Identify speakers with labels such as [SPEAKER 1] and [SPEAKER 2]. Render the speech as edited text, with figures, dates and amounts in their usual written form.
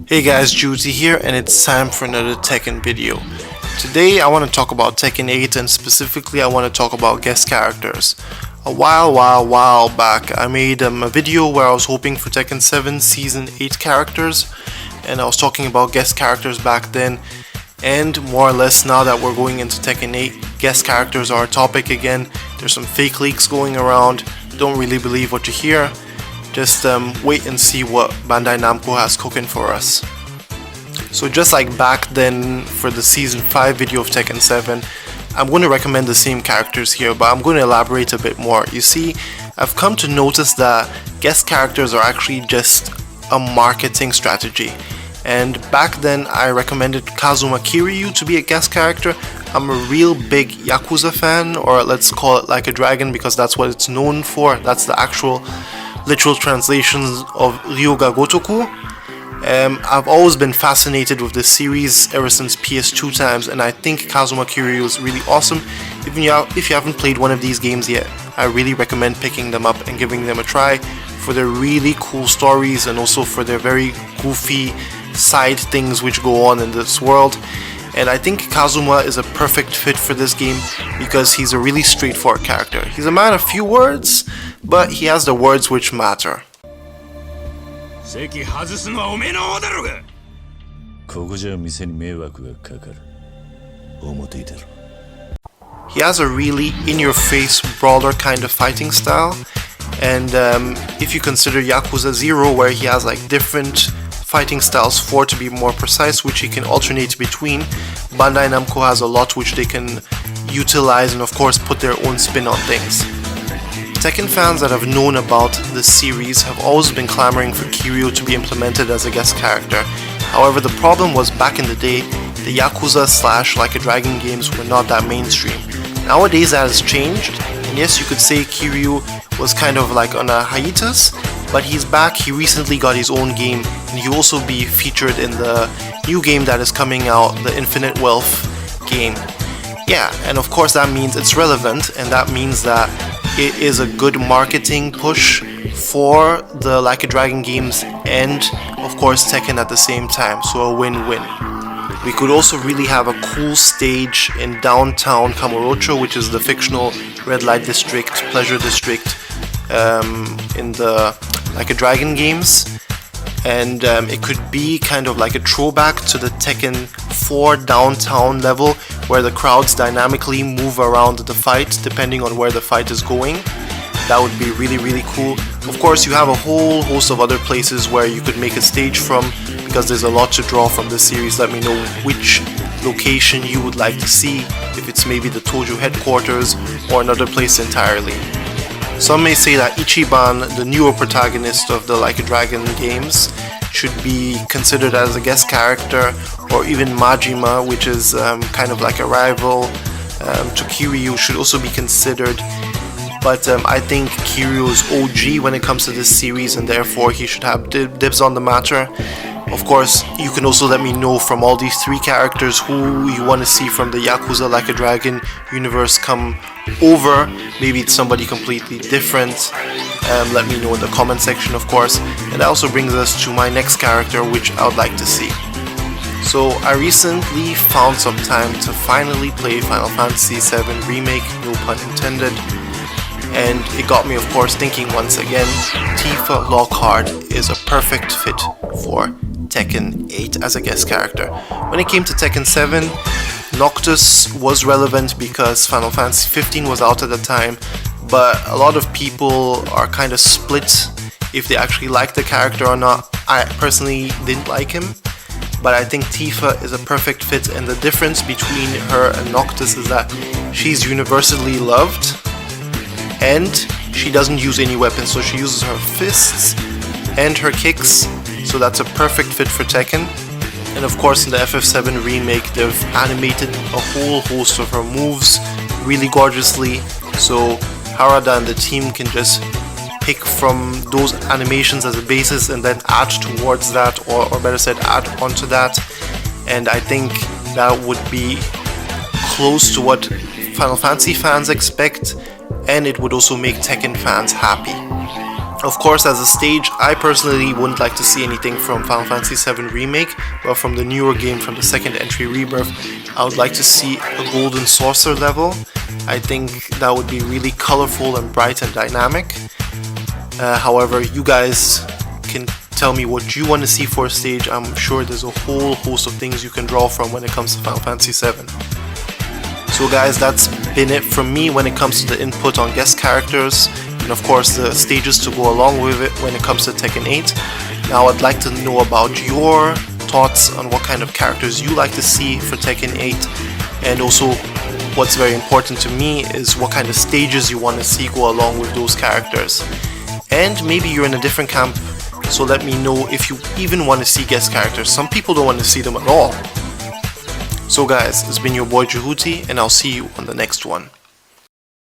[SPEAKER 1] Hey guys, Juicy here, and it's time for another Tekken video. Today I want to talk about Tekken 8, and specifically I want to talk about guest characters. A while back I made a video where I was hoping for Tekken 7 Season 8 characters, and I was talking about guest characters back then, and more or less now that we're going into Tekken 8, guest characters are a topic again. There's some fake leaks going around, don't really believe what you hear. Just wait and see what Bandai Namco has cooking for us. So just like back then for the Season 5 video of Tekken 7, I'm going to recommend the same characters here, but I'm going to elaborate a bit more. You see, I've come to notice that guest characters are actually just a marketing strategy. And back then I recommended Kazuma Kiryu to be a guest character. I'm a real big Yakuza fan, or let's call it Like a Dragon, because that's what it's known for. That's the actual literal translations of Ryoga Gotoku. I've always been fascinated with this series ever since PS2 times, and I think Kazuma Kiryu is really awesome. Even if you haven't played one of these games yet, I really recommend picking them up and giving them a try for their really cool stories and also for their very goofy side things which go on in this world. And I think Kazuma is a perfect fit for this game because he's a really straightforward character. He's a man of few words, but he has the words which matter. He has a really in-your-face brawler kind of fighting style, and if you consider Yakuza 0, where he has like different fighting styles, 4 to be more precise, which he can alternate between, Bandai Namco has a lot which they can utilize and of course put their own spin on things. Tekken fans that have known about this series have always been clamoring for Kiryu to be implemented as a guest character. However, the problem was back in the day, the Yakuza / Like a Dragon games were not that mainstream. Nowadays that has changed, and yes, you could say Kiryu was kind of like on a hiatus, but he's back. He recently got his own game, and he'll also be featured in the new game that is coming out, the Infinite Wealth game. Yeah, and of course that means it's relevant, and that means that it is a good marketing push for the Like a Dragon games and of course Tekken at the same time, so a win-win. We could also really have a cool stage in downtown Kamurocho, which is the fictional red light district, pleasure district in the Like a Dragon games, and it could be kind of like a throwback to the Tekken 4 downtown level where the crowds dynamically move around the fight depending on where the fight is going. That would be really cool. Of course, you have a whole host of other places where you could make a stage from, because there's a lot to draw from this series. Let me know which location you would like to see, if it's maybe the Tojo headquarters or another place entirely. Some may say that Ichiban, the newer protagonist of the Like a Dragon games, should be considered as a guest character, or even Majima, which is kind of like a rival to Kiryu, should also be considered. But I think Kiryu is OG when it comes to this series, and therefore he should have dibs on the matter. Of course, you can also let me know from all these three characters who you want to see from the Yakuza Like a Dragon universe come over. Maybe it's somebody completely different. Let me know in the comment section, of course. And that also brings us to my next character, which I would like to see. So I recently found some time to finally play Final Fantasy VII Remake, no pun intended. And it got me, of course, thinking once again, Tifa Lockhart is a perfect fit for Tekken 8 as a guest character. When it came to Tekken 7, Noctis was relevant because Final Fantasy 15 was out at the time, but a lot of people are kind of split if they actually like the character or not. I personally didn't like him, but I think Tifa is a perfect fit, and the difference between her and Noctis is that she's universally loved, and she doesn't use any weapons, so she uses her fists and her kicks, so that's a perfect fit for Tekken. And of course in the FF7 remake they've animated a whole host of her moves really gorgeously, so Harada and the team can just pick from those animations as a basis and then add towards that, or better said add onto that, and I think that would be close to what Final Fantasy fans expect, and it would also make Tekken fans happy. Of course, as a stage, I personally wouldn't like to see anything from Final Fantasy VII Remake, but from the newer game, from the second entry Rebirth, I would like to see a Golden Saucer level. I think that would be really colorful and bright and dynamic. However, you guys can tell me what you want to see for a stage. I'm sure there's a whole host of things you can draw from when it comes to Final Fantasy VII. So guys, that's been it from me when it comes to the input on guest characters, and of course the stages to go along with it when it comes to Tekken 8. Now I'd like to know about your thoughts on what kind of characters you like to see for Tekken 8, and also what's very important to me is what kind of stages you want to see go along with those characters. And maybe you're in a different camp, so let me know if you even want to see guest characters. Some people don't want to see them at all. So guys, it's been your boy Jehuti, and I'll see you on the next one.